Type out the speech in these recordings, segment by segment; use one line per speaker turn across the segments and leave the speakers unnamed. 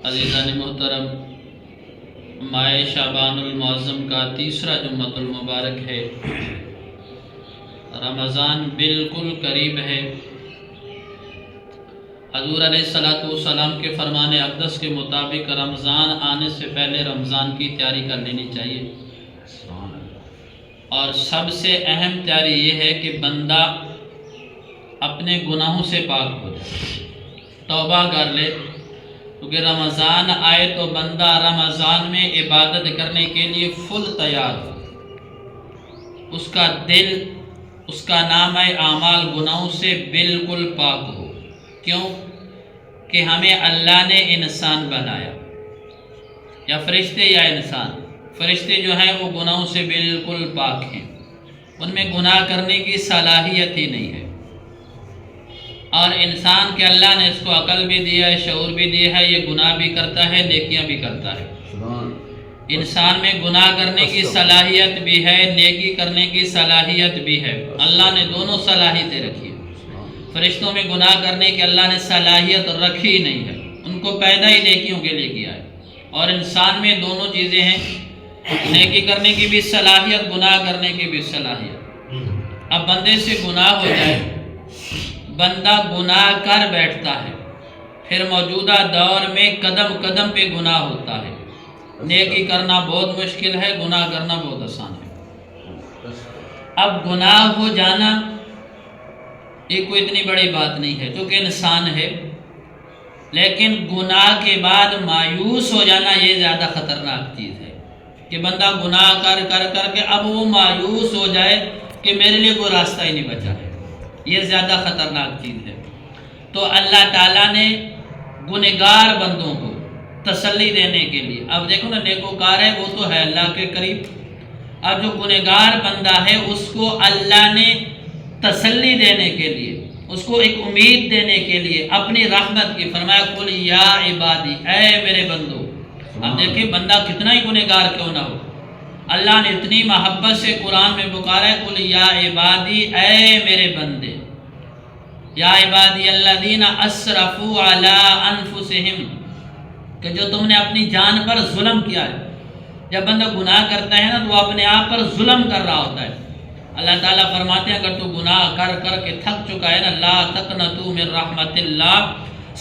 عزیزان محترم، ماہ شعبان المعظم کا تیسرا جمعۃ المبارک ہے۔ رمضان بالکل قریب ہے۔ حضور علیہ السلام کے فرمان اقدس کے مطابق رمضان آنے سے پہلے رمضان کی تیاری کر لینی چاہیے، اور سب سے اہم تیاری یہ ہے کہ بندہ اپنے گناہوں سے پاک ہو جائے، توبہ کر لے، کیونکہ رمضان آئے تو بندہ رمضان میں عبادت کرنے کے لیے فل تیار ہو، اس کا دل، اس کا نامہ اعمال گناہوں سے بالکل پاک ہو۔ کیوں کہ ہمیں اللہ نے انسان بنایا، یا فرشتے یا انسان۔ فرشتے جو ہیں وہ گناہوں سے بالکل پاک ہیں، ان میں گناہ کرنے کی صلاحیت ہی نہیں ہے، اور انسان کے اللہ نے اس کو عقل بھی دیا ہے، شعور بھی دیا ہے، یہ گناہ بھی کرتا ہے، نیکیاں بھی کرتا ہے۔ انسان میں گناہ کرنے کی صلاحیت بھی ہے، نیکی کرنے کی صلاحیت بھی ہے، اللہ نے دونوں صلاحیتیں رکھی ہیں۔ فرشتوں میں گناہ کرنے کی اللہ نے صلاحیت رکھی ہی نہیں ہے، ان کو پیدا ہی نیکیوں کے لیے کیا ہے، اور انسان میں دونوں چیزیں ہیں، نیکی کرنے کی بھی صلاحیت، گناہ کرنے کی بھی صلاحیت۔ اب بندے سے گناہ ہو جائے، بندہ گناہ کر بیٹھتا ہے، پھر موجودہ دور میں قدم قدم پہ گناہ ہوتا ہے۔ نیکی کرنا بہت مشکل ہے، گناہ کرنا بہت آسان ہے۔ اب گناہ ہو جانا یہ کوئی اتنی بڑی بات نہیں ہے، چونکہ انسان ہے، لیکن گناہ کے بعد مایوس ہو جانا یہ زیادہ خطرناک چیز ہے، کہ بندہ گناہ کر کر کر کے اب وہ مایوس ہو جائے کہ میرے لیے کوئی راستہ ہی نہیں بچا ہے، یہ زیادہ خطرناک چیز ہے۔ تو اللہ تعالیٰ نے گنہگار بندوں کو تسلی دینے کے لیے، اب دیکھو نا، نیکوکار ہے وہ تو ہے اللہ کے قریب، اب جو گنہگار بندہ ہے اس کو اللہ نے تسلی دینے کے لیے، اس کو ایک امید دینے کے لیے اپنی رحمت کی فرمایا، قل یا عبادی، اے میرے بندو۔ اب دیکھیں بندہ کتنا ہی گنہگار کیوں نہ ہو، اللہ نے اتنی محبت سے قرآن میں پکارا ہے، قل یا عبادی، اے میرے بندے، یا عبادی الذین اسرفوا علی انفسہم، کہ جو تم نے اپنی جان پر ظلم کیا ہے۔ جب بندہ گناہ کرتا ہے نا تو وہ اپنے آپ پر ظلم کر رہا ہوتا ہے۔ اللہ تعالیٰ فرماتے ہیں اگر تو گناہ کر کر کے تھک چکا ہے نا، لا تقنطوا من رحمت اللہ،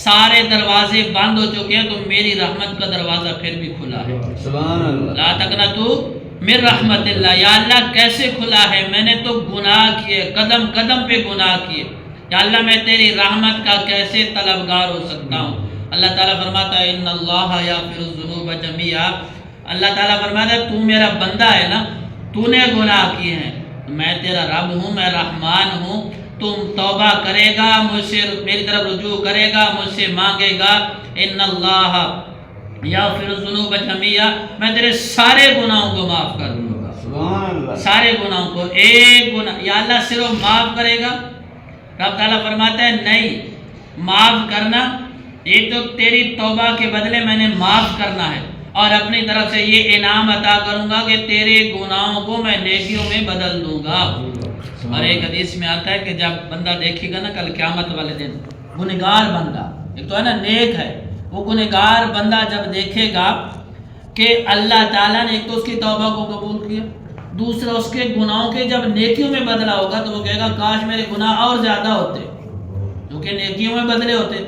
سارے دروازے بند ہو چکے ہیں تو میری رحمت کا دروازہ پھر بھی کھلا ہے۔ سبحان اللہ۔ لا تقنطوا من رحمت اللہ، یا اللہ کیسے کھلا ہے، میں نے تو گناہ کیے، قدم قدم پہ گناہ کیے، یا اللہ میں تیری رحمت کا کیسے طلبگار ہو سکتا ہوں۔ اللہ تعالیٰ فرماتا ہے ان اللہ یغفر الذنوب جميعا، اللہ تعالیٰ فرماتا ہے تو میرا بندہ ہے نا، تو نے گناہ کیے ہیں، میں تیرا رب ہوں، میں رحمان ہوں، تم توبہ کرے گا، مجھ سے میری طرف رجوع کرے گا، مجھ سے مانگے گا، ان اللہ یغفر الذنوب جميعا، میں تیرے سارے گناہوں کو معاف کر دوں گا، سارے گناہوں کو، ایک گناہ یا اللہ صرف معاف کرے گا؟ رب تعالیٰ فرماتا ہے نہیں، معاف کرنا یہ تو تیری توبہ کے بدلے میں نے معاف کرنا ہے، اور اپنی طرف سے یہ انعام عطا کروں گا کہ تیرے گناہوں کو میں نیکیوں میں بدل دوں گا۔ اور ایک حدیث میں آتا ہے کہ جب بندہ دیکھے گا نا کل قیامت والے دن، گنہگار بندہ، ایک تو ہے نا نیک ہے، وہ گنہگار بندہ جب دیکھے گا کہ اللہ تعالیٰ نے ایک تو اس کی توبہ کو قبول کیا، دوسرا اس کے گناہوں کے جب نیکیوں میں بدلا ہوگا تو وہ کہے گا کاش میرے گناہ اور زیادہ ہوتے جو کہ نیکیوں میں بدلے ہوتے،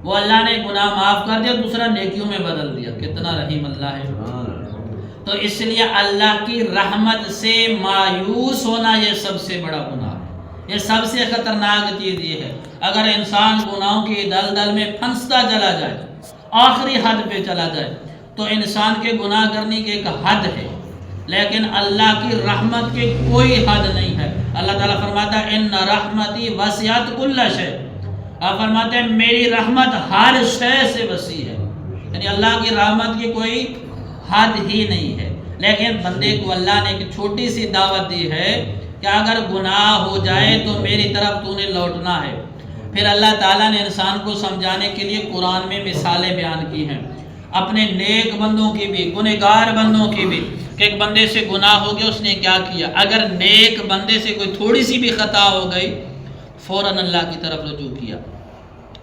وہ اللہ نے گناہ معاف کر دیا، دوسرا نیکیوں میں بدل دیا، کتنا رحیم اللہ ہے۔ تو اس لیے اللہ کی رحمت سے مایوس ہونا یہ سب سے بڑا گناہ ہے، یہ سب سے خطرناک چیز یہ ہے۔ اگر انسان گناہوں کی دلدل میں پھنستا چلا جائے، آخری حد پہ چلا جائے، تو انسان کے گناہ کرنے کی ایک حد ہے، لیکن اللہ کی رحمت کی کوئی حد نہیں ہے۔ اللہ تعالیٰ فرماتا ہے ان رحمتی وسعت کل شیء، آپ فرماتے ہیں میری رحمت ہر شے سے وسیع ہے، یعنی اللہ کی رحمت کی کوئی حد ہی نہیں ہے۔ لیکن بندے کو اللہ نے ایک چھوٹی سی دعوت دی ہے کہ اگر گناہ ہو جائے تو میری طرف تو نے لوٹنا ہے۔ پھر اللہ تعالیٰ نے انسان کو سمجھانے کے لیے قرآن میں مثالیں بیان کی ہیں، اپنے نیک بندوں کی بھی، گنہگار بندوں کی بھی، کہ ایک بندے سے گناہ ہو گیا، اس نے کیا کیا، اگر نیک بندے سے کوئی تھوڑی سی بھی خطا ہو گئی فوراً اللہ کی طرف رجوع کیا۔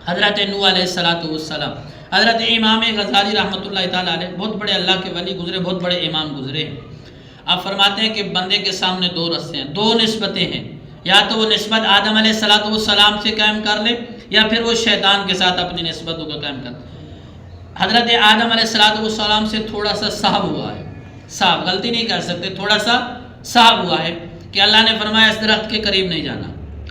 حضرت نوح علیہ السلام حضرت امام غزالی رحمۃ اللہ تعالیٰ علیہ بہت بڑے اللہ کے ولی گزرے، بہت بڑے امام گزرے ہیں۔ آپ فرماتے ہیں کہ بندے کے سامنے دو رستے ہیں، دو نسبتیں ہیں، یا تو وہ نسبت آدم علیہ السلام سے قائم کر لے یا پھر وہ شیطان کے ساتھ اپنی نسبتوں کو قائم کر لے۔ حضرت آدم علیہ السلام سے تھوڑا سا صاحب ہوا ہے، صاحب غلطی نہیں کر سکتے، تھوڑا سا صاحب ہوا ہے کہ اللہ نے فرمایا اس درخت کے قریب نہیں جانا،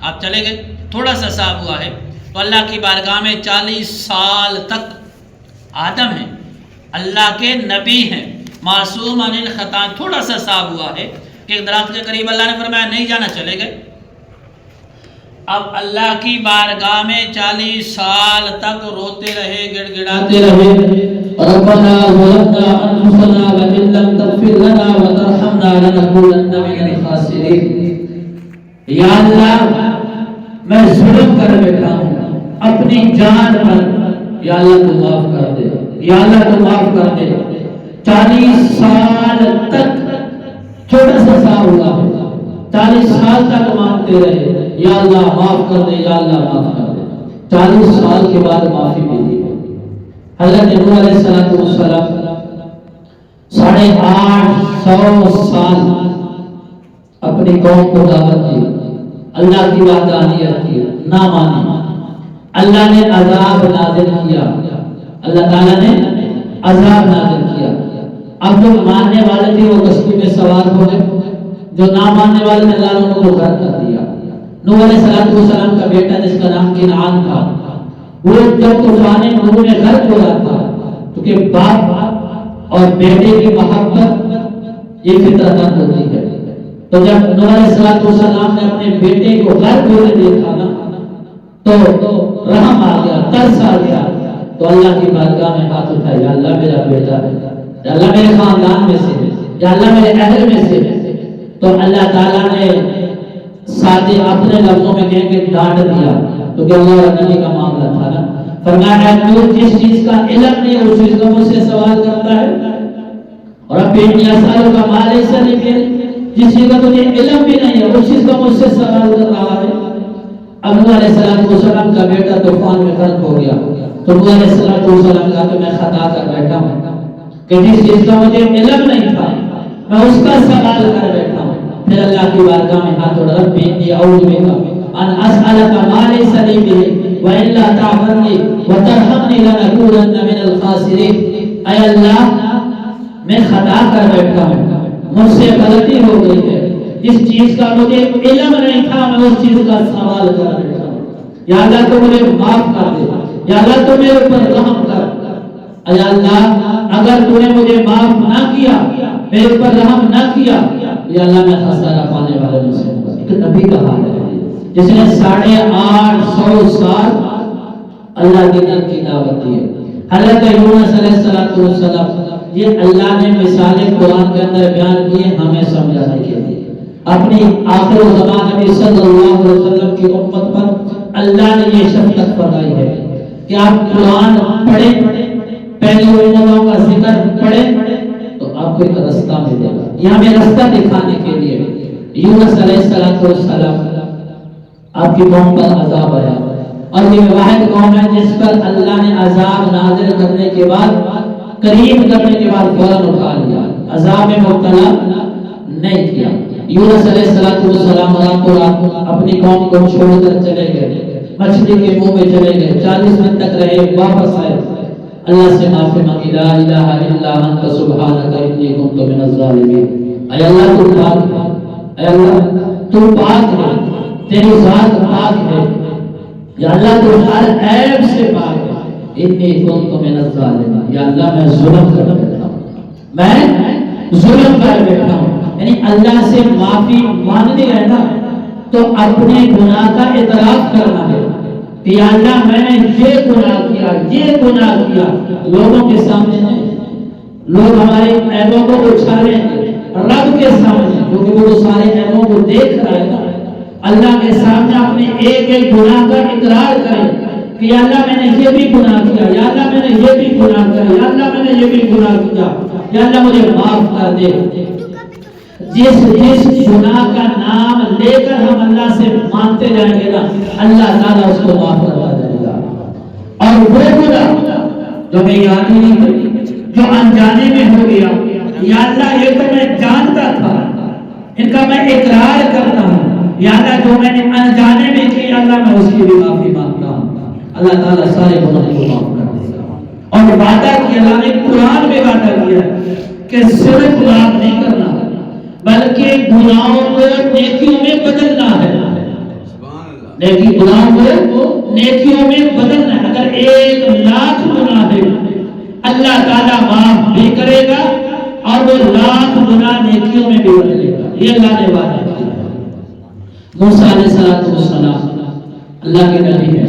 آپ چلے گئے، تھوڑا سا صاحب ہوا ہے۔ تو اللہ کی بارگاہ میں 40 سال تک آدم ہیں، اللہ کے نبی ہیں، معصوم عن الخطا، تھوڑا سا صاحب ہوا ہے کہ درخت کے قریب اللہ نے فرمایا نہیں جانا، چلے گئے۔ اب اللہ کی بارگاہ میں 40 سال تک روتے رہے، گڑ گڑاتے رہے، ربنا ظلمنا انفسنا وان لم تغفر لنا وترحمنا لنكونن من الخاسرین۔ یا اللہ میں ظلم کر بیٹھا ہوں اپنی جان پر، یا اللہ تو معاف کر دے، یا اللہ تو معاف کر دے۔ 40 سال تک چھوٹا سا صاحب ہوا، 40 سال تک مانگتے رہے، یا اللہ معاف کر دے، یا اللہ معاف کر دے۔ 40 سال کے بعد معافی ملی۔ حضرت نوح علیہ السلام 850 سال اپنی قوم کو دعوت دی، اللہ کی وحدانیت کی، نہ مانی، اللہ نے عذاب نازل کیا، اللہ تعالیٰ نے عذاب نازل کیا۔ اب جو ماننے والے تھے وہ کشتی میں سوار ہو گئے، جو نہ ماننے والے نے اللہ کو غرق کر دیا۔ نوح علیہ السلام کا بیٹا جس کا نام کنعان تھا، وہ جب طوفان نوح میں غرق ہو رہا تھا، کیونکہ باپ اور بیٹے کی محبت یہ فطرتاً ہوتی ہے، تو جب نوح علیہ السلام نے اپنے بیٹے کو غرق ہونے دیکھا نا تو رحم آ گیا، ترس آ گیا، تو اللہ کی بارگاہ میں ہاتھ اٹھایا، یا اللہ میرا بیٹا ہے، یا اللہ میرے خاندان میں سے، یا اللہ میرے اہل میں سے۔ تو اللہ تعالیٰ نے ساتھ اپنے لفظوں میں کہیں کہ ڈانٹ دیا، تو کہ اللہ اور نبی کا معاملہ تھا نا، فرمایا تو جس چیز کا علم نہیں اس چیز کا مجھ سے سوال کرتا ہے، اور اب ابن اسالوں کا مال ایسا نہیں کہ جس چیز کا تجھے علم بھی نہیں ہے اس چیز کا مجھ سے سوال کر رہا ہے۔ اب نوح علیہ السلام کا بیٹا طوفان میں غرق ہو گیا، تو نوح علیہ السلام کہا کہ میں خطا کر بیٹھا ہوں کہ جس چیز کا مجھے علم نہیں تھا میں اس کا سوال کر بیٹھا ہوں۔ پھر اللہ کی بارگاہ میں ہاتھ اٹھا، رب انی اعوذ بک ان اسالک ما لیس لی بہ والا تعبرنی وترحمنی لنکونن من الخاسرین۔ اے اللہ میں خطا کر بیٹھا ہوں، مجھ سے غلطی ہو گئی ہے، جس چیز کا مجھے علم نہیں تھا میں اس چیز کا سوال کر بیٹھا ہوں، یا اللہ تو مجھے معاف کر دے، یا اللہ تو میرے اوپر رحم کر۔ اے اللہ اگر تو نے مجھے معاف نہ کیا، میرے اوپر رحم نہ کیا، یا اللہ میں خسارہ پانے والے میں سے ہوں۔ ایک نبی کا حال ہے جس نے 850 سال اللہ کے دین کی دعوت دی ہے۔ حضرت یونس علیہ السلام یہ اللہ نے مثال قرآن کے اندر بیان کی ہے ہمیں سمجھانے کے لیے۔ اپنی آخر زمان نبی صلی اللہ علیہ وسلم کی امت پر اللہ نے یہ شفقت فرمائی ہے کہ آپ قرآن پڑھیں، پہلی امتوں کا ذکر پڑھیں تو آپ کو ایک رستہ ملے گا۔ یہاں میں رستہ دکھانے کے لیے یونس علیہ السلام آپ کی قوم پر عذاب آیا، اور یہ واحد قوم ہے جس پر اللہ نے عذاب نازل کرنے کے بعد، قریب کرنے کے بعد فوراً اٹھا لیا، عذاب میں مبتلا نہیں کیا۔ یونس علیہ السلام راتوں رات اپنی قوم کو چھوڑ کر چلے گئے، مچھلی کے منہ میں چلے گئے، 40 دن تک رہے، واپس آئے، اللہ سے معافی مانگی، لا الہ الا انت سبحانک انی کنت من الظالمین۔ اے اللہ تو پاک ہے، اے اللہ تو پاک ہے، تیری ذات پاک ہے، یا اللہ تو ہر عیب سے پاک ہے، انی کنت من الظالمین۔ یا اللہ میں ظلم کر بیٹھا ہوں، میں ظلم کر بیٹھا ہوں۔ یعنی اللہ سے معافی مانگنی ہے نا تو اپنے گناہ کا اعتراف کرنا ہے کہ یا اللہ میں نے یہ گناہ کیا، یہ گناہ کیا، لوگوں کے سامنے نہیں، لوگ ہمارے عیبوں کو اچھالیں گے رب کے سامنے، کیونکہ وہ تو سارے عیبوں کو دیکھ رہا ہے نا، اللہ کے سامنے اپنے ایک ایک گناہ کا اقرار کرے کہ یا اللہ میں نے یہ بھی گناہ کیا، یا اللہ میں نے یہ بھی گناہ کیا، یا اللہ میں نے یہ بھی گناہ کیا، یا اللہ مجھے معاف کر دے۔ جس گناہ کا نام لے کر ہم اللہ سے مانتے جائیں گے نا، اللہ تعالیٰ اس کو معاف کروا دے گا۔ اور وہ گناہ
جو میں یاد ہی نہیں کرتی، جو انجانے میں ہو گیا، یا اللہ یہ تو میں جانتا تھا، ان کا میں اقرار کرتا ہوں، یا اللہ جو میں نے انجانے میں کی اللہ میں اس کی بھی معافی مانگتا ہوں۔ اللہ تعالیٰ سارے گناہوں کو معاف کر دے گا۔ اور وعدہ کیا اللہ نے قرآن میں وعدہ کیا کہ صرف معاف نہیں کرنا بلکہ گناہوں کو نیکیوں میں بدلنا ہے۔ نیکی گناہوں کو نیکیوں میں بدلنا ہے۔ اگر 1,00,000 گناہ ہے اللہ تعالیٰ معاف بھی کرے گا اور وہ 1,00,000 گناہ نیکیوں میں بھی بدلے گا۔ یہ اللہ نے وعدہ کیا ہے۔ موسیٰ علیہ السلام اللہ کے نبی ہے،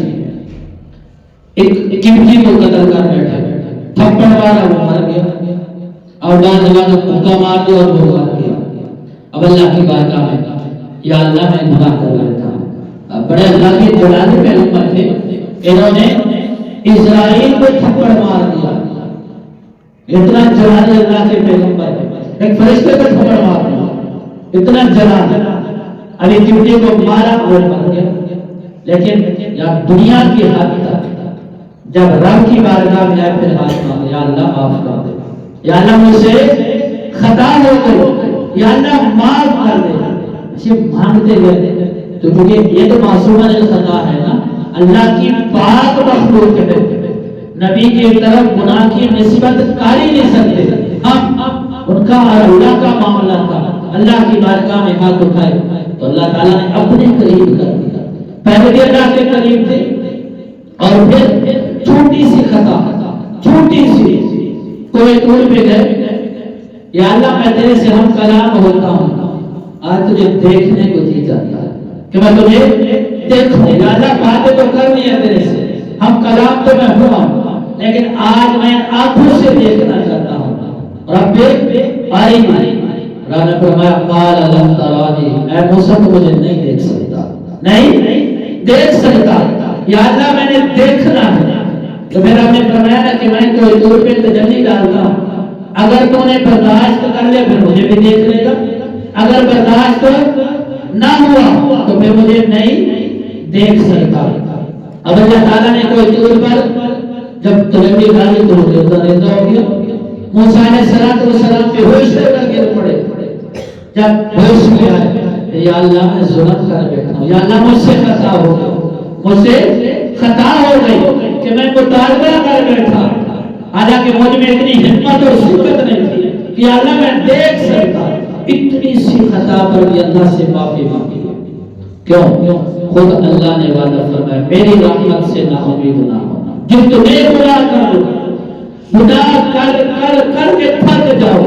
ایک قبطی کو قتل کر بیٹھے، تھپڑ مارا وہ مر گیا، اور بعد نے پھونکا مار دیا اور وہ مر گیا۔ اب اللہ کی بارگاہ میں یا اللہ میں گناہ کر لیتا ہوں۔ بڑے اللہ کے جلال پیغمبر تھے، انہوں نے اسرائیل کو تھپڑ مار دیا، اتنا جلال اللہ کے پیغمبر، ایک فرشتے کو تھپڑ مار دیا، اتنا جلال۔ ابھی قبطی کو مارا اور مر گیا، لیکن یا دنیا کی حد تک جب رب کی بارگاہ میں آئے پھر ہاتھ مانگے، یا اللہ معاف کر دے، یا اللہ مجھ سے خطا ہو گئی، یا اللہ معاف کر دے۔ اسے مانگتے گئے تو کیونکہ یہ تو معصومہ الخطا ہے نا، اللہ کی پاک مخلوق ہے، نبی کی طرف گناہ کی نسبت کر ہی نہیں سکتے ہم، ان کا اور اللہ کا معاملہ تھا۔ اللہ کی بارگاہ میں ہاتھ اٹھائے تو اللہ تعالیٰ نے اپنے قریب کر دیا، پہلے بھی اللہ کے قریب تھے اور پھر چھوٹی سی خطا، چھوٹی سی کوئی طور پہ گئے، یا اللہ میں تیرے سے ہم کلام ہوتا ہوں، آج تجھے دیکھنے کو جی جاتا ہے کہ میں تجھے دیکھوں، یا اللہ باتیں تو کر لیا تیرے سے، ہم کلام تو میں ہوا ہوں، لیکن آج میں آنکھوں سے دیکھنا چاہتا ہوں۔ رب ارنی، اللہ نے فرمایا قال لن ترانی، اے موسیٰ تو مجھے نہیں دیکھ سکتا، نہیں دیکھ سکتا، یا اللہ میں نے دیکھنا ہے۔ تو پھر ہم نے فرمایا نا کہ میں کوئی طور پہ تجلی ڈالتا ہوں، اگر تو نے برداشت کر لیا پھر مجھے بھی دیکھ لے گا، اگر برداشت نہ ہوا تو پھر مجھے نہیں دیکھ سکتا۔ اب اللہ تعالیٰ نے کوئی طور پر جب تجلی ڈالی تو وہ ریزہ ہو گیا، موسیٰ علیہ السلام بے ہوش کر گر پڑے، جب ہوش میں آئے یا اللہ میں ظلم کر بیٹھا ہوں، یا اللہ مجھ سے خطا ہو گئی، مجھ سے خطا ہو گئی کہ میں مطالبہ کر بیٹھا، حالانکہ مجھ میں اتنی ہمت اور صورت نہیں تھی کہ یا اللہ میں دیکھ سکتا۔ اتنی سی خطا پر بھی اللہ سے معافی مانگی، کیوں؟ خود اللہ نے وعدہ فرمایا میری رحمت سے نہ امید نہ ہونا، جب تمہیں گناہ کر لو، گناہ کر کر کر کے تھک جاؤ،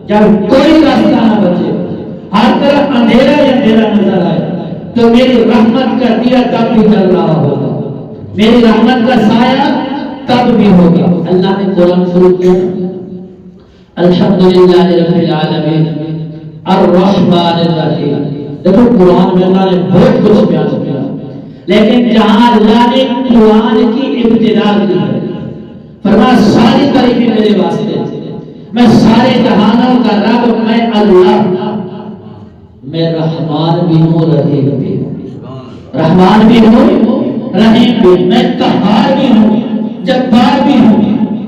جب کوئی راستہ نہ بچے، ہر طرف اندھیرا ہی اندھیرا نظر آئے، تو میری رحمت کا دیا تب بھی جل رہا ہوگا، میری رحمت کا سایہ تب بھی ہوگا۔ اللہ نے قرآن شروع کیا، الحمدللہ رب العالمین الرحمن الرحیم۔ دیکھو قرآن میں اللہ نے بہت کچھ بیان کیا، لیکن جہاں اللہ نے قرآن کی ابتدا کی ہے، فرمایا ساری تعریفیں میرے واسطے، میں سارے جہانوں کا رب، میں اللہ، میں رحمان بھی ہوں رحیم بھی ہوں، رحمان بھی ہوں رحیم بھی ہوں، میں قہار بھی ہوں جبار بھی ہوں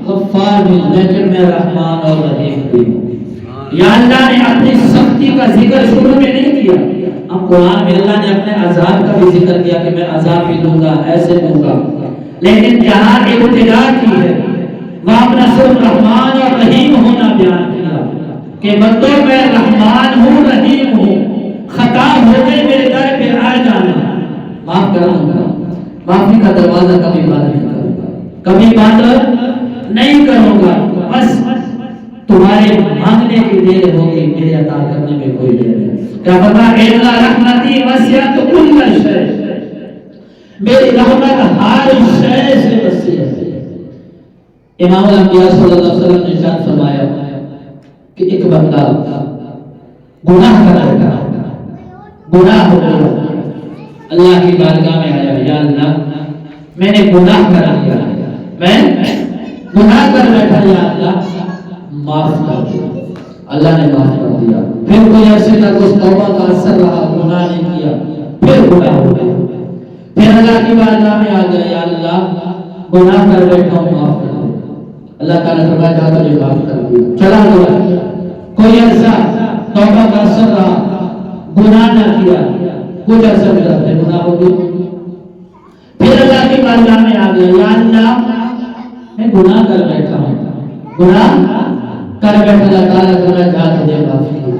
غفار بھی ہوں، لیکن میں رحمان اور رحیم بھی ہوں۔ یا اللہ نے اپنی سختی کا ذکر شروع میں نہیں کیا، ہم قرآن میں اللہ نے اپنے عذاب کا بھی ذکر کیا کہ میں عذاب بھی دوں گا، ایسے دوں گا، لیکن جہاں ابتدا کی ہے وہاں اپنا صرف رحمان اور رحیم ہونا بیان کیا کہ بندوں میں رحمان ہوں رحیم ہوں، خطا ہو گئے میرے در پہ آ جانا، معاف کروں گا، معافی کا دروازہ کبھی بند نہیں کروں گا، کبھی بند نہیں کروں گا، بس تمہارے مانگنے کی دیر ہوگی، میرے عطا کرنے میں کوئی دیر نہیں۔ کیا پتا اِنَّ رحمتی وسعت کل شیء، میری رحمت ہر شے سے وسیع ہے۔ امام الانبیاء صلی اللہ علیہ وسلم نے ارشاد فرمایا کہ ایک بندہ گناہ کر رہا تھا، گناہ ہو گیا، اللہ کی بارگاہ میں آیا، یا اللہ میں نے گناہ کر لیا، میں گناہ کر بیٹھا، یا اللہ معاف کر دیا، اللہ نے معاف کر دیا۔ پھر کوئی عرصے تک اس توبہ کا اثر رہا، گناہ نہیں کیا، پھر گناہ ہو گیا، پھر اللہ کی بارگاہ میں آ گیا، یا اللہ گناہ کر بیٹھا ہوں، معاف کر دیا۔ اللہ تعالیٰ فرمایا جا تجھے معاف کر دیا، چلا گیا، کوئی عرصہ توبہ کا اثر رہا، گناہ نہ کیا، کچھ عرصہ گزرا پھر گناہ ہو گئی، پھر اللہ کی بارگاہ میں آ گیا، یا اللہ میں گناہ کر بیٹھا ہوں، گناہ کر بیٹھا، اللہ تعالیٰ فرمایا جا تجھے معاف کیا،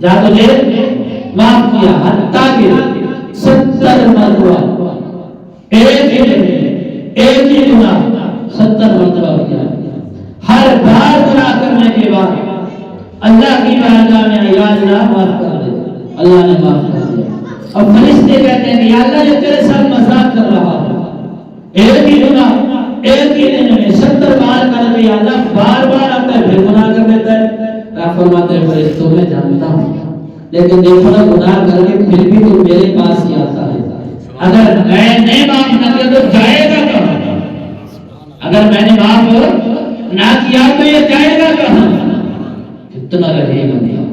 جا تجھے معاف کیا، حتیٰ کہ 70 مرتبہ ایک ہی گناہ 70 مرتبہ کیا، ہر بار گناہ کرنے کے بعد اللہ کی بارگاہ میں یا اللہ معاف کر دے، اللہ نے معاف کر دیا۔ اور فرشتے کہتے ہیں یا اللہ یہ تیرے ساتھ مذاق کر رہا ہے، ایک ہی گناہ ایک ہی دن میں 70 بار کر دیا، اللہ بار بار آتا ہے پھر گناہ کر دیتا ہے۔ آپ فرماتے ہیں فرشتوں میں جانتا ہوں، لیکن دیکھو نا گناہ کر کے پھر بھی تو میرے پاس ہی آتا ہے، اگر میں نے معاف نہ کیا تو جائے گا کہاں؟ اگر میں نے معاف نہ کیا تو یہ جائے گا کہاں؟ کتنا رحیم ہے،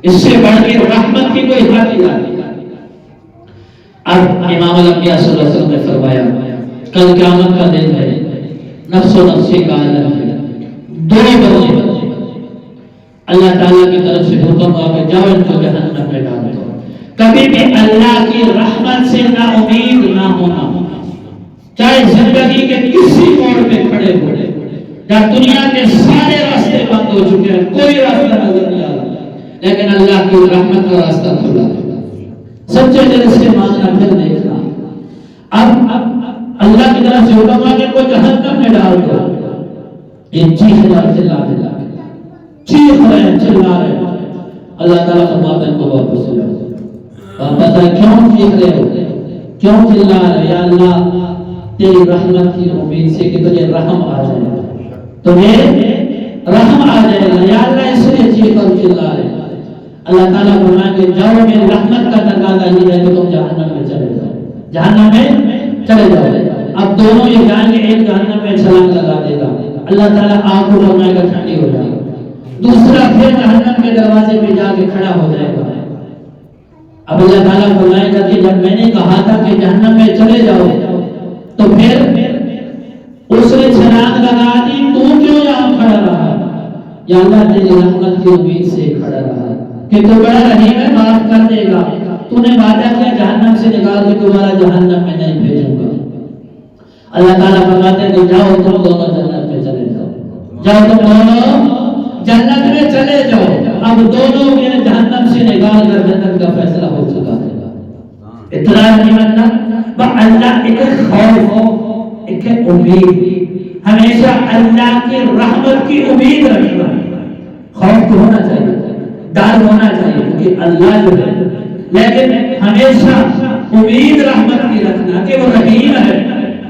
اس سے بڑھ کے رحمت کی کوئی حد نہیں۔ اب امام الانبیاء صلی اللہ علیہ وسلم نے فرمایا کل قیامت کا دن ہے، نفس و نفسی کا عالم ہے، دو بندے اللہ تعالیٰ کی طرف سے حکم ہوا کہ جاؤ ان کو جہنم میں ڈال دو۔ کبھی بھی اللہ کی رحمت سے نا امید نہ ہونا، چاہے زندگی کے کسی موڑ پہ کھڑے ہو، جہاں دنیا کے سارے راستے بند ہو چکے ہیں، کوئی راستہ نظر نہیں آ رہا، لیکن اللہ کی رحمت کا راستہ کھلا ہے، سچے دل سے مانگنا پھر دیکھنا۔ اب اللہ کی طرف سے حکم ہوا کہ کو جہنم میں ڈال دو، یہ چیخ رہا چلا رہا، چیخ رہے چلا رہے، اللہ تعالیٰ فرماتا ہے ان کو واپس لے آؤ۔ آپ پتہ ہے کیوں چیخ رہے ہو، کیوں چلا رہے؟ یا اللہ تیری رحمت کی امید سے کہ تجھے رحم آ جائے گا، تمہیں رحم آ جائے گا، یا اللہ اس لیے چیخ کر چلا رہے۔ اللہ تعالیٰ فرمائیں گے جاؤ میری رحمت کا تقاضا یہ ہے کہ تم جہنم میں چلے جاؤ، جہنم میں چلے جاؤ۔ اب دونوں یہ جائیں گے، ایک جہنم میں چھلانگ لگا دے گا، اللہ تعالیٰ آگ کو فرمائے گا ٹھنڈی ہو جائے گا، دوسرا پھر جہنم کے دروازے پہ جا کے کھڑا ہو جائے گا۔ اب اللہ تعالیٰ فرمائے گا کہ جب میں نے کہا تھا کہ جہنم میں چلے جاؤ تو پھر اس نے چھلانگ لگا دی، تو کیوں یہاں کھڑا رہا؟ یا اللہ تیری رحمت کی امید سے کھڑا رہا کہ تو بڑا رحیم ہے، معاف کر دے گا، تو نے وعدہ کیا جہنم سے نکال کے دوبارہ جہنم میں نہیں بھیجوں گا۔ اللہ تعالیٰ فرماتے ہیں کہ جاؤ تم دونوں جنت میں چلے جاؤ، جاؤ تم دونوں جنت میں چلے جاؤ۔ اب دونوں کے جہنم سے نکال کر جنت کا فیصلہ ہو چکا ہے۔ اتنا نہیں ماننا، اللہ ایک خوف ایک امید، ہمیشہ اللہ کی رحمت کی امید رکھنا، خوف تو ہونا چاہیے، ڈر ہونا چاہیے کیونکہ اللہ جو ہے، لیکن ہمیشہ امید رحمت کی رکھنا کہ وہ رحیم ہے،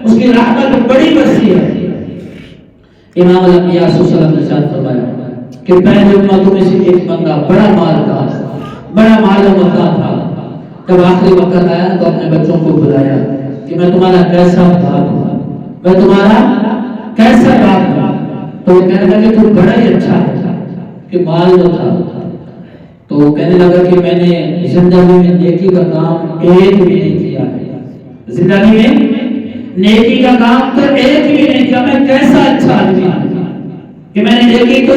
اس کی رحمت بڑی وسیع ہے۔ امام الانبیاء صلی اللہ علیہ وسلم نے ارشاد فرمایا کہ پہلے امتوں میں سے ایک بندہ بڑا مالدار، بڑا مال و متا تھا، جب آخری وقت آیا تو اپنے بچوں کو بلایا کہ میں تمہارا کیسا باپ ہوں، میں تمہارا کیسا باپ ہوں؟ تو وہ کہنے لگا کہ تو بڑا ہی اچھا ہے کہ مال جو تھا، تو وہ کہنے لگا کہ میں نے زندگی میں نیکی کا کام ایک بھی نہیں کیا ہے، زندگی میں نیکی کا کام تو ایک بھی نہیں کیا، میں کیسا اچھا آدمی ہوں کہ میں نے نیکی تو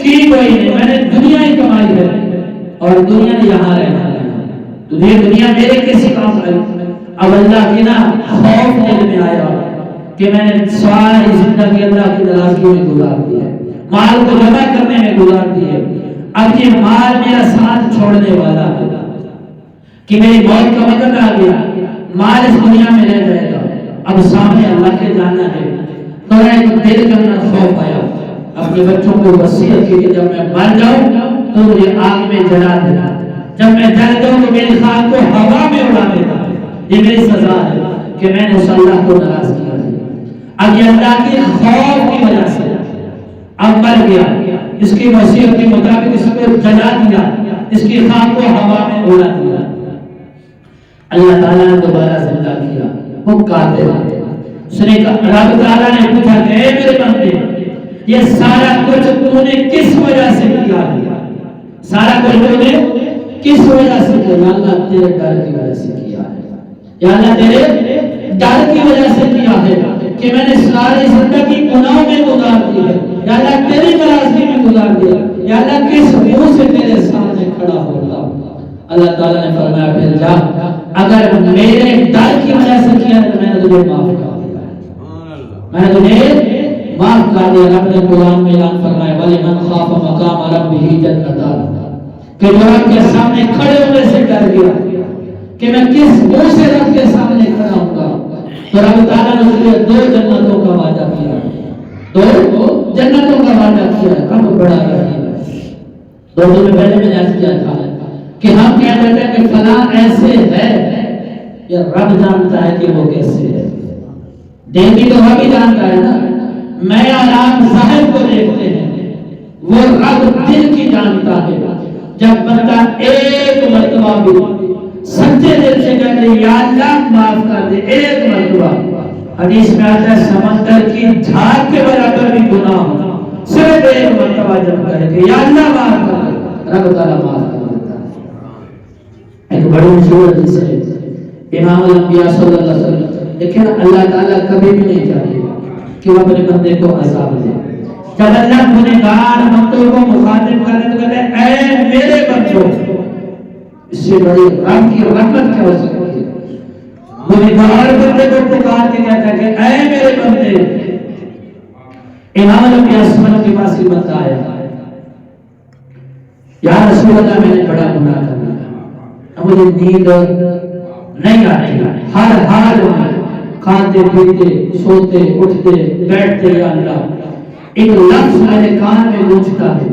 کی کوئی نہیں، میں نے دنیا ہی کمائی ہے اور دنیا نے یہاں رہنا ہے، دنیا میرے کسی کام آئی۔ اب اللہ کی نا خوف دل میں آیا کہ میں نے ساری زندگی اللہ کی ناراضگی میں گزار دی ہے، مال کو جمع کرنے میں گزار دی ہے، اب یہ مال میرا ساتھ چھوڑنے والا ہے کہ میری موت کا وقت آ گیا، مال اس دنیا میں رہ جائے گا، اب سامنے اللہ کے جانا ہے۔ تو ایک دل کا اندر خوف آیا، اپنے بچوں کو وصیت کی کہ جب میں مر جاؤں تو مجھے آگ میں جلا دینا، جب میں جل جاؤں تو میری خاک کو ہوا میں اڑا دینا، یہ میری سزا ہے کہ میں نے اس اللہ کو ناراض کیا ہے۔ اب یہ اللہ کے خوف کی وجہ سے اب مر گیا، اس کی وصیت کے مطابق اس کو جلا دیا، اس کی خاک کو ہوا میں اڑا دیا۔ اللہ تعالیٰ نے دوبارہ زندہ کیا، وہ قاتل ہے، اس نے رب تعالیٰ نے پوچھا کہ اے میرے بندے یہ سارا کچھ تو نے کس وجہ سے کیا ہے؟ سارا کچھ تو نے کس وجہ سے کیا؟ یا اللہ تیرے ڈر کی وجہ سے کیا ہے، یا اللہ تیرے ڈر کی وجہ سے کیا ہے کہ میں نے ساری زندگی گناہوں میں گزار دی ہے، یا اللہ تیری ناراضگی میں گزار دیا، یا اللہ کس منہ سے تیرے سامنے کھڑا ہوتا۔ اللہ تعالیٰ نے فرمایا پھر جا، اگر میرے ڈر کی وجہ سے کیا تو میں نے تجھے معاف کر دیا، میں نے تجھے معاف کر دیا۔ رب نے قرآن میں اعلان فرمایا وَلِمَنْ خَافَ مَقَامَ رَبِّهِ جَنَّتَانِ، کہ جو رب کے سامنے کھڑے ہونے سے ڈر گیا کہ میں کس منہ سے رب کے سامنے کھڑا ہوں گا، تو رب تعالیٰ نے اس لیے 2 جنتوں کا وعدہ کیا، 2 جنتوں کا وعدہ کیا۔ رب بڑا رحیم ہے۔ 2 دن پہلے میں نے عرض کیا تھا کہ ہم کہہ رہے ہیں کہ فلاں ایسے ہے، یہ رب جانتا ہے کہ وہ کیسے ہے، دیکھی تو رب ہی جانتا ہے نا۔ میں اور آپ ظاہر کو دیکھتے ہیں، وہ رب دل کی جانتا ہے۔ جب بندہ ایک مرتبہ بھی سچے دل سے کہتے یا اللہ معاف کر دے، ایک مرتبہ، حدیث میں آتا ہے سمندر کی جھاگ کے برابر بھی گناہ ہو، صرف ایک مرتبہ جب کہے کہ یا اللہ معاف کر دے، رب تعالیٰ معاف کر دیتا ہے۔ ایک بڑی مشہور حدیث ہے امام الانبیاء صلی اللہ علیہ وسلم، لیکن اللہ تعالیٰ کبھی بھی نہیں چاہتے کہ وہ اپنے بندے کو عذاب دے۔ جب اللہ گنہگار بندوں کو مخاطب کرنے تو کہتے ہیں اے میرے بندوں، اس سے بڑی رب کی رحمت کیا ہو سکتی ہے؟ گنہگار بندے کو پکار کے کہتا ہے کہ اے میرے بندے۔ امام الانبیاء صلی اللہ علیہ وسلم کے پاس یہ بندہ آیا، یا رسول اللہ میں نے بڑا گناہ کر لیا، اب مجھے نیند نہیں آتی، ہر حال میں کھاتے پیتے سوتے اٹھتے بیٹھتے یا اللہ ایک لفظ میرے کان میں گونجتا ہے،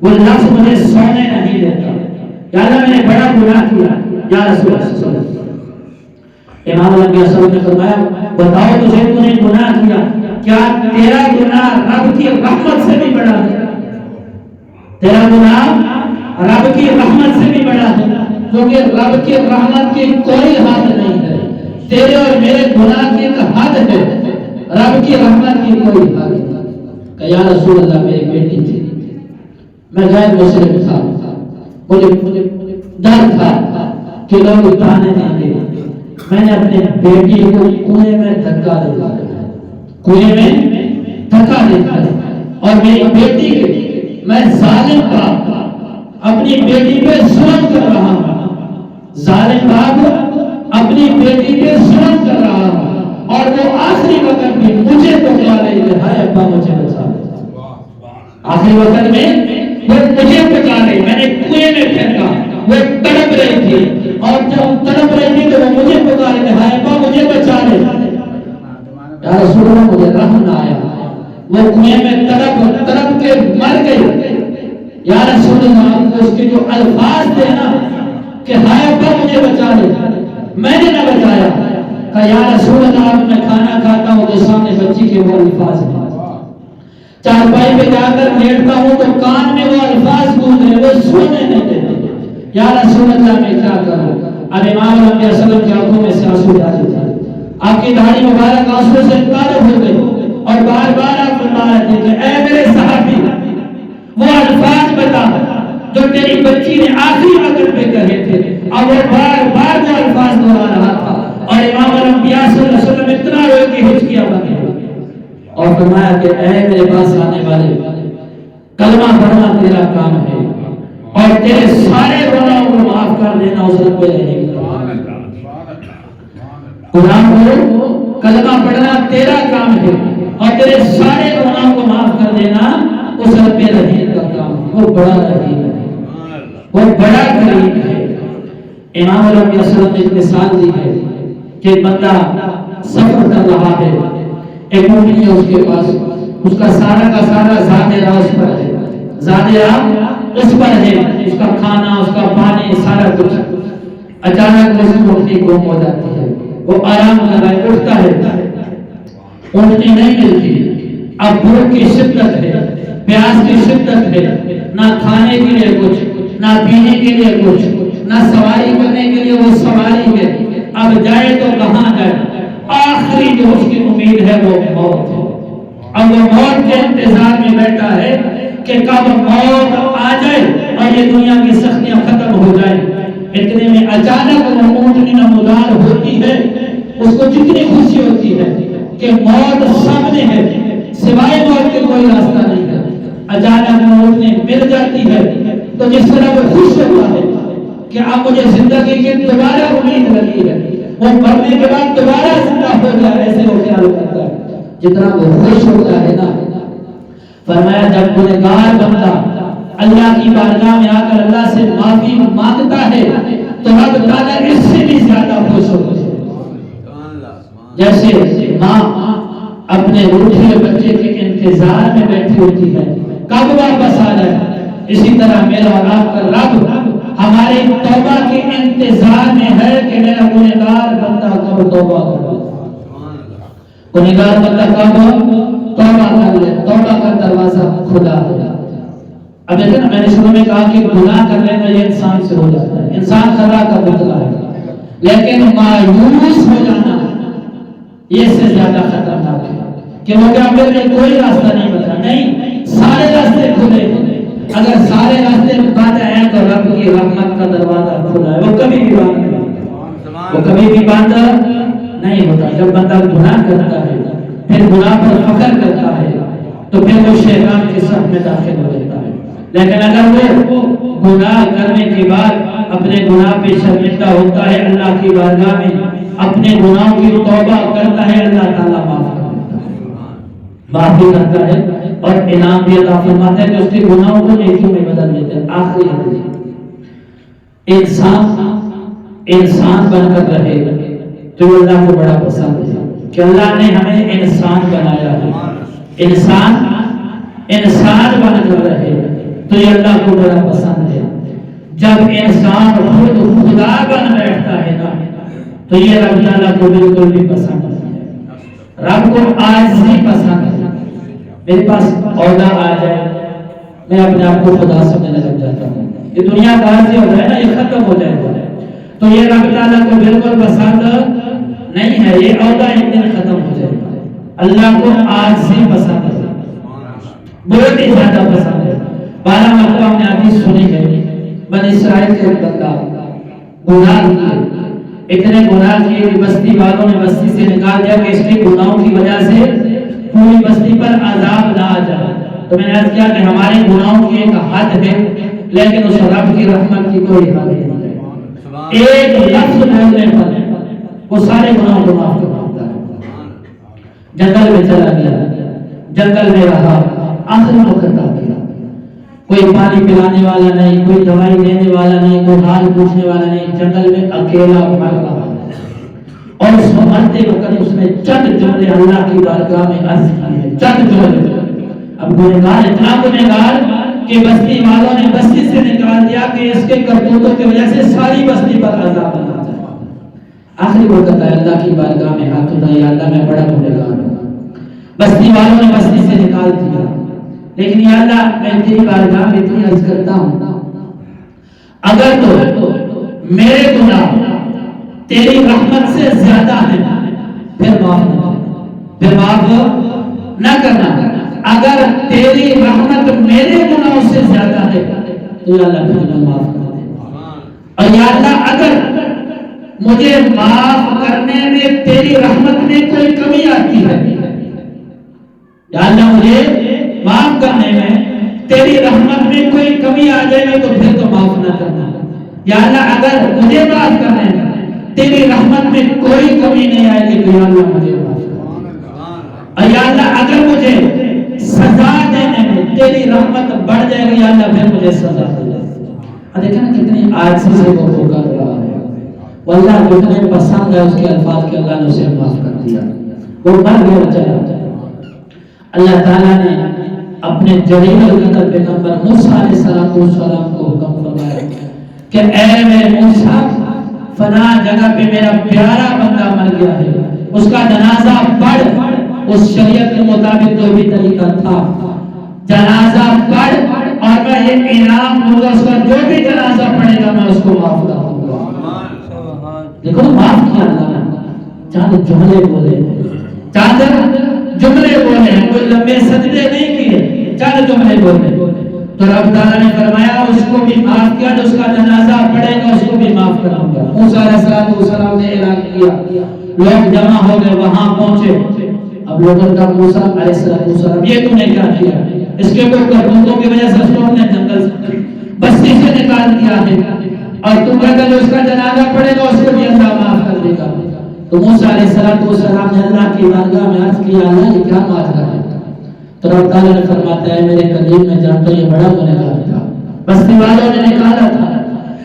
وہ لفظ مجھے سونے نہیں دیتا، یا اللہ میں نے بڑا گناہ کیا یا رسول اللہ صلی اللہ علیہ وسلم۔ امام الانبیاء صلی اللہ علیہ وسلم نے فرمایا بتاؤ تجھے تو نے گناہ کیا، کیا تیرا گناہ رب کی رحمت سے بھی بڑا ہے؟ تیرا گناہ رب کی رحمت سے بھی بڑا ہے، کیونکہ رب کی رحمت کی کوئی حد نہیں ہے، تیرے اور میرے گناہ کی ایک حد ہے، رب کی رحمت کی کوئی حد نہیں۔ کہ یا رسول اللہ میری بیٹی تھی، میں غیر مسلم تھا، مجھے ڈر تھا کہ لوگ اتانے دیں گے، میں نے اپنے بیٹی کو کنویں میں دھکا دے دیا، کنویں میں دھکا دے دیا، اور میری بیٹی کے میں ظالم باپ اپنی بیٹی پہ ظلم کر رہا ہوں، ظالم باپ اپنی بیٹی پہ ظلم کر رہا ہوں، اور وہ آخری وقت میں مجھے پکڑا رہی ہے، ہائے ابا مجھے بچا لے۔ آخری وقت میں وہ مجھے پکڑا رہی، میں نے کنویں میں پھینکا، وہ تڑپ رہی تھی، اور جب تڑپ رہی تھی تو وہ مجھے پکڑا رہی تھی، ہائے ابا مجھے بچا لے۔ یا رسول اللہ مجھے رحم نہ آیا، وہ کنویں میں تڑپ کے مر گئی۔ یا رسول اللہ اس کے جو الفاظ تھے نا کہ ہائے ابا مجھے بچا لے، میں نے نہ بچایا، کہ یا رسول اللہ میں کھانا کھاتا ہوں تو سامنے بچی کے وہ الفاظ ہیں، چارپائی پہ جا کر لیٹتا ہوں تو کان میں وہ الفاظ گونج رہے، وہ سونے نہیں دیتے، یا رسول اللہ میں کیا کروں؟ اب امام الانبیاء صلی اللہ علیہ وسلم کی آنکھوں میں سے آنسو جاری تھے، آپ کی داڑھی مبارک آنسو سے طالب ہو گئی، اور بار بار آپ فرما رہے تھے کہ اے میرے صحابی وہ الفاظ بتا جو تیری بچی نے آخری وقت پہ کہے تھے، اب وہ بار بار وہ الفاظ دہرا رہا تھا، اور امام الانبیاء صلی اللہ علیہ وسلم اتنا روئے کہ ہچکیاں بنے، اور فرمایا کہ اے میرے پاس آنے والے، کلمہ پڑھنا تیرا کام ہے، اور تیرے سارے گناہوں کو معاف کر دینا اس رب العالمین کا قرآن کو کلمہ پڑھنا تیرا کام ہے، اور تیرے سارے گناہوں کو معاف کر دینا اس رب العالمین کا کام ہے۔ وہ بڑا رحیم ہے، وہ بڑا کریم ہے۔ امام الانبیاء صلی اللہ علیہ وسلم نے ایک مثال دی ہے کہ بندہ سفر کر رہا ہے، ایک اونٹنی ہے اس کے پاس، اس کا سارا زاد راہ اس پر ہے، زاد راہ اس پر ہے، اس کا کھانا اس کا پانی سارا کچھ، اچانک اس کی اونٹنی گم ہو جاتی ہے، وہ آرام کر رہا ہے، اٹھتا ہے، اونٹنی نہیں ملتی، اب بھوک کی شدت ہے، پیاس کی شدت ہے، نہ کھانے کے لیے کچھ، نہ پینے کے لیے کچھ، نہ سواری کرنے کے لیے وہ سواری ہے، اب جائے تو کہاں جائے؟ آخری جو اس کی امید ہے وہ موت ہے، اب وہ موت کے انتظار میں بیٹھا ہے کہ کب موت آ جائے اور یہ دنیا کی سختیاں ختم ہو جائیں۔ اتنے میں اچانک وہ اونٹنی نمودار ہوتی ہے، اس کو جتنی خوشی ہوتی ہے کہ موت سامنے ہے، سوائے موت کے کوئی راستہ نہیں ہے، اچانک موت نے مل جاتی ہے تو جس طرح وہ خوش ہوتا ہے کہ اب مجھے زندگی کی دوبارہ امید لگی ہے، وہ مرنے کے بعد دوبارہ زندہ ہو گیا، ایسے وہ خیال کرتا ہے جتنا وہ خوش ہوتا ہے نا۔ فرمایا جب گنہگار بندہ اللہ کی بارگاہ میں آ کر اللہ سے معافی مانگتا ہے تو رب تعالیٰ اس سے بھی زیادہ خوش ہوتے ہیں۔ جیسے ماں اپنے روٹھے بچے کے انتظار میں بیٹھی ہوتی ہے کب واپس آ جائے، اسی طرح میرا اور آپ کا رب ہمارے توبہ کے انتظار میں ہے کہ میرا گنہگار بندہ کب توبہ کرے، گنہگار بندہ کب توبہ کر لے، توبہ کا دروازہ کھلا ہے۔ اب دیکھیں نا، میں نے شروع میں کہا کہ گناہ کر لینا یہ انسان سے ہو جاتا ہے، انسان خطا کا پتلا ہے، لیکن مایوس ہو جانا یہ سے زیادہ خطرناک ہے کہ وہ کیا میرے لیے کوئی راستہ نہیں بتا، نہیں، سارے راستے کھلے ہیں، اگر سارے راستے بند ہیں تو رب کی رحمت کا دروازہ کھلا ہے، وہ کبھی بھی بند نہیں ہوتا، وہ کبھی بھی بند نہیں ہوتا۔ جب بندہ گناہ کرتا ہے پھر گناہ پر فخر کرتا ہے تو پھر وہ شیطان کے صف میں داخل ہو جاتا ہے، لیکن اگر وہ گناہ کرنے کے بعد اپنے گناہ پہ شرمندہ ہوتا ہے، اللہ کی بارگاہ میں اپنے گناہوں کی توبہ کرتا ہے، اللہ تعالیٰ معاف کرتا ہے، معافی کرتا ہے اور انعام بھی عطا فرماتا ہے کہ اس کے گناہوں کو نیکیوں میں بدل دیتا ہے۔ آخری حدیث، انسان بن کر رہے تو اللہ کو بڑا پسند ہے کہ اللہ نے ہمیں انسان بنایا ہے، انسان بن کر رہے تو یہ اللہ کو بڑا پسند ہے۔ جب انسان خود خدا بن بیٹھتا ہے نا تو یہ رب تعالیٰ کو بالکل بھی پسند نہیں ہے، رب کو عاجزی پسند ہے۔ میرے پاس عہدہ آ جائے میں اپنے آپ کو خدا سمجھنے لگ جاتا ہوں، یہ دنیا کا عارضی ہو جائے نا، یہ ختم ہو جائے گا تو یہ رب تعالیٰ کو بالکل پسند نہیں ہے، یہ عہدہ ایک دن ختم ہو جائے گا۔ اللہ کو عاجزی پسند ہے، بہت ہی زیادہ پسند ہے۔ 12 مرتبہ ہم نے حدیث سنی ہے، بنی اسرائیل کے بندہ گناہ کیے، اتنے گناہ کیے کہ بستی والوں نے بستی سے نکال دیا کہ اس کے گناہوں کی وجہ سے پوری بستی پر عذاب نہ آ جائے۔ تو میں نے عرض کیا کہ ہمارے گناہوں کی ایک حد ہے لیکن اس رب کی رحمت کی کوئی حد نہیں ہے، ایک لفظ بولنے پر وہ سارے گناہوں کو معاف کر دیتا ہے۔ جنگل میں چلا گیا، جنگل میں رہا، آخر وقت آ گیا، کوئی پانی پلانے والا نہیں، کوئی دوائی دینے والا نہیں، کوئی حال پوچھنے والا نہیں، جنگل میں اکیلا مر رہا ہے اور اس مرتے وقت اس نے چند جملے اللہ کی بارگاہ میں عرض کیے، چند جملے۔ اب گنہگار اتنا گنہگار کہ بستی والوں نے بستی سے نکال دیا کہ اس کے کرتوتوں کی وجہ سے ساری بستی پر عذاب آ جائے۔ آخری وقت آیا، اللہ کی بارگاہ میں ہاتھ اٹھایا، یا اللہ میں بڑا گنہگار ہوں، بستی والوں نے بستی سے نکال دیا، لیکن یا اللہ میں تیری بارگاہ میں اتنی عرض کرتا ہوں اگر تو میرے گناہ تیری رحمت سے زیادہ ہیں پھر معاف نہ کرنا، اگر تیری رحمت میرے گناہوں سے زیادہ ہے تو یا اللہ پھر معاف کر دے، اور یا اللہ اگر مجھے معاف کرنے میں تیری رحمت میں کوئی کمی آتی ہے، یا اللہ مجھے معاف کرنے میں تیری رحمت میں کوئی کمی آ جائے گا تو پھر تو معاف نہ کرنا، یا اللہ اگر مجھے معاف کرنے میں تیری رحمت میں کوئی کمی نہیں آئے گی تو یا اللہ مجھے معاف کرنا، اور یا اللہ اگر مجھے سزا دینے میں تیری رحمت بڑھ جائے گی یا اللہ پھر مجھے سزا دے۔ دیکھیں نا کتنی عاجزی سے وہ پکار رہا ہے، واللہ جتنے پسند ہے اس کے الفاظ کے اللہ نے اسے معاف کر دیا، وہ مر گیا چلا جائے۔ اللہ تعالیٰ نے اپنے جلیل القدر پیغمبر موسیٰ علیہ السلام کو حکم فرمایا کہ اے میرے موسیٰ فلاں جگہ پہ میرا پیارا بندہ مر گیا ہے، اس کا جنازہ پڑھ، اس شریعت کے مطابق جو بھی طریقہ تھا جنازہ پڑھ اور میں یہ انعام دوں گا، اس کا جو بھی جنازہ پڑھے گا میں اس کو معاف کر دوں گا۔ دیکھو معاف کیا اللہ نے، چاند جملے بولے، چاند جملے بولے ہیں، کوئی لمبے سجدے نہیں کیے، چند جملے بولے، تو رب تعالیٰ نے فرمایا اس کو بھی معاف کیا، جو اس کا جنازہ پڑھے گا اس کو بھی معاف کروں گا۔ موسیٰ علیہ السلام نے اعلان کیا، لوگ جمع ہو گئے، وہاں پہنچے، اب لوگوں کا موسیٰ علیہ السلام یہ تم نے کیا کیا؟ اس کے اوپر کرتوتوں کی وجہ سے لوگوں نے جنگل بستی سے نکال دیا ہے، اور تم کہتے جو اس کا جنازہ پڑے گا اس کو بھی اللہ معاف کر دے گا۔ تو موسیٰ علیہ السلام نے اللہ کی بارگاہ میں عرض کیا اللہ یہ کیا ماجرا ہے؟ تو رب تعالیٰ نے فرماتا ہے میرے قدیم میں جانتا یہ بڑا گنہگار تھا، بستی والوں نے نکالا تھا،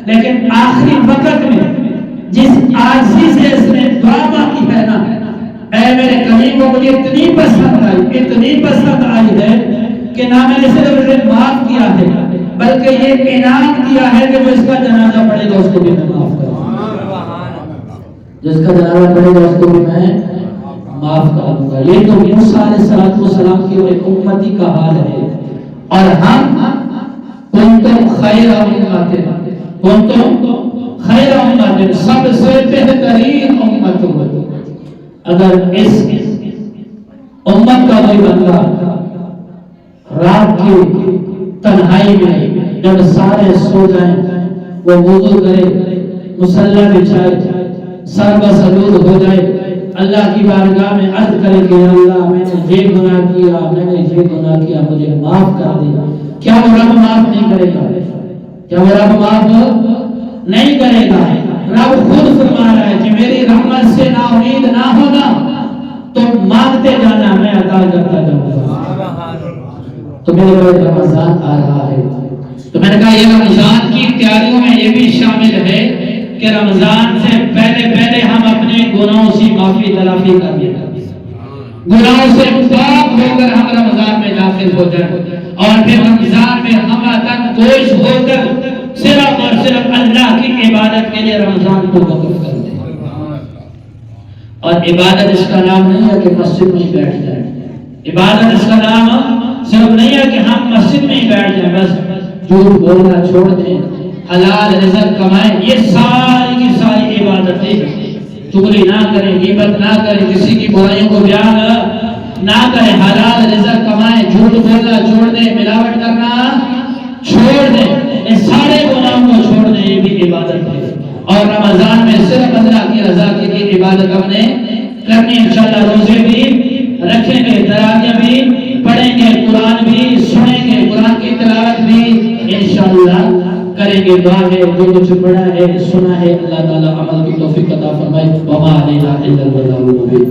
لیکن آخری وقت میں جس عاجزی سے اس نے دعا مانگی ہے نا، اے میرے قدیم کو مجھے اتنی پسند آئی ہے کہ نہ میں نے صرف اسے معاف کیا ہے بلکہ یہ انعام دیا ہے کہ جو اس کا جنازہ پڑے گا اس کو بھی میں معاف کروں گا، جس کا جنازہ پڑے گا اس کو بھی میں معاف کروں گا۔ یہ تو موسیٰ علیہ السلام کی اور ایک امتی کا حال ہے، اور ہم کنتم خیر امت، سب سے بہترین امت، اگر اس امت کا کوئی بندہ رات کی تنہائی میں جب سارے سو جائیں وہ وضو کرے، مصلی بچھائے، سر بسجود ہو جائے، اللہ کی بارگاہ میں عرض کرے کہ اللہ میں نے یہ گناہ کیا مجھے معاف کر دے، کیا وہ رب معاف نہیں کرے گا؟ کیا وہ رب معاف نہیں کرے گا؟ رب خود فرما رہا ہے کہ میری رحمت سے نا امید نہ ہونا، تو مانگتے جانا میں عطا کرتا جاؤں گا۔ تو میرے بھائی رمضان آ رہا ہے، تو میں نے کہا یہ رمضان کی تیاریوں میں یہ بھی شامل ہے کہ رمضان سے پہلے ہم اپنے گناہوں سے معافی تلافی کر لیں، گناہوں سے پاک ہو کر ہم رمضان میں داخل ہو جائیں، اور پھر رمضان میں ہم تن گوش ہو کر صرف اور صرف اللہ کی عبادت کے لیے رمضان کو وقف کر دیں۔ اور عبادت اس کا نام نہیں ہے کہ مسجد میں ہی بیٹھ جائیں، عبادت اس کا نام صرف نہیں ہے کہ ہم مسجد میں ہی بیٹھ جائیں، بس جھوٹ بولنا چھوڑ دیں، حلال رزق کمائیں، یہ ساری کی ساری عبادتیں، چغلی نہ کریں، غیبت نہ کریں، کسی کی برائیوں کو بیان نہ کریں، حلال رزق کمائیں، جھوٹ بولنا چھوڑ دیں، ملاوٹ کرنا چھوڑ دیں، یہ سارے گناہوں کو چھوڑ دیں، یہ بھی عبادت ہے۔ اور رمضان میں صرف اللہ کی رضا کے لیے عبادت ہم نے کرنی، انشاءاللہ روزے بھی رکھیں گے، تراویح بھی پڑھیں گے، قرآن بھی سنیں گے، قرآن کی تلاوت بھی انشاءاللہ کریں گے۔ دعا ہے جو کچھ پڑھا ہے سنا ہے اللہ تعالیٰ عمل کی توفیق عطا فرمائے، وما علینا الا البلاغ المبین۔